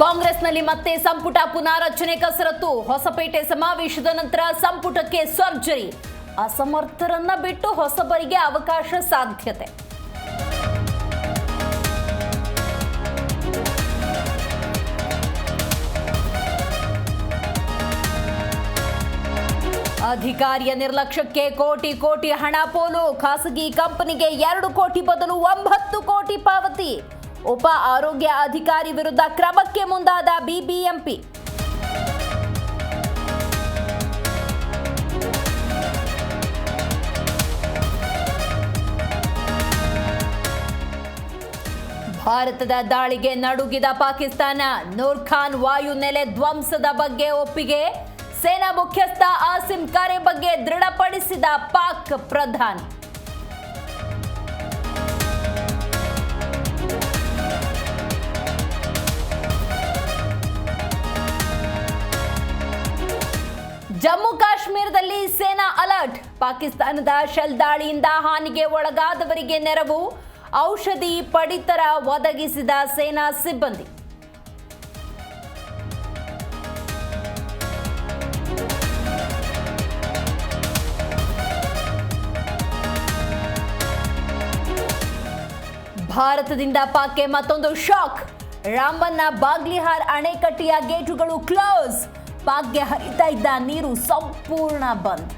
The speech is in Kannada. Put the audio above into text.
ಕಾಂಗ್ರೆಸ್ನಲ್ಲಿ ಮತ್ತೆ ಸಂಪುಟ ಪುನಾರಚನೆ ಕಸರತ್ತು. ಹೊಸಪೇಟೆ ಸಮಾವೇಶದ ನಂತರ ಸಂಪುಟಕ್ಕೆ ಸರ್ಜರಿ. ಅಸಮರ್ಥರನ್ನ ಬಿಟ್ಟು ಹೊಸಬರಿಗೆ ಅವಕಾಶ ಸಾಧ್ಯತೆ. ಅಧಿಕಾರಿಯ ನಿರ್ಲಕ್ಷ್ಯಕ್ಕೆ ಕೋಟಿ ಕೋಟಿ ಹಣ ಪೋಲು. ಖಾಸಗಿ ಕಂಪನಿಗೆ 2 ಕೋಟಿ ಬದಲು 9 ಕೋಟಿ ಪಾವತಿ. ಉಪ ಆರೋಗ್ಯ ಅಧಿಕಾರಿ ವಿರುದ್ಧ ಕ್ರಮಕ್ಕೆ ಮುಂದಾದ ಬಿಬಿಎಂಪಿ. ಭಾರತದ ದಾಳಿಗೆ ನಡುಗಿದ ಪಾಕಿಸ್ತಾನ. ನೂರ್ ಖಾನ್ ವಾಯು ನೆಲೆ ಧ್ವಂಸದ ಬಗ್ಗೆ ಒಪ್ಪಿಗೆ. ಸೇನಾ ಮುಖ್ಯಸ್ಥ ಆಸಿಂ ಕರೆ ಬಗ್ಗೆ ದೃಢಪಡಿಸಿದ ಪಾಕ್ ಪ್ರಧಾನಿ. ಜಮ್ಮು ಕಾಶ್ಮೀರದಲ್ಲಿ ಸೇನಾ ಅಲರ್ಟ್. ಪಾಕಿಸ್ತಾನದ ಶೆಲ್ ದಾಳಿಯಿಂದ ಹಾನಿಗೆ ಒಳಗಾದವರಿಗೆ ನೆರವು. ಔಷಧಿ ಪಡಿತರ ಒದಗಿಸಿದ ಸೇನಾ ಸಿಬ್ಬಂದಿ. ಭಾರತದಿಂದ ಪಾಕ್ಗೆ ಮತ್ತೊಂದು ಶಾಕ್. ರಾಮನ್ನ ಬಾಗ್ಲಿಹಾರ್ ಅಣೆಕಟ್ಟೆಯ ಗೇಟುಗಳು ಕ್ಲೋಸ್. ಪಾಕ್ಗೆ ಹರಿತಾ ಇದ್ದ ನೀರು ಸಂಪೂರ್ಣ ಬಂದ್.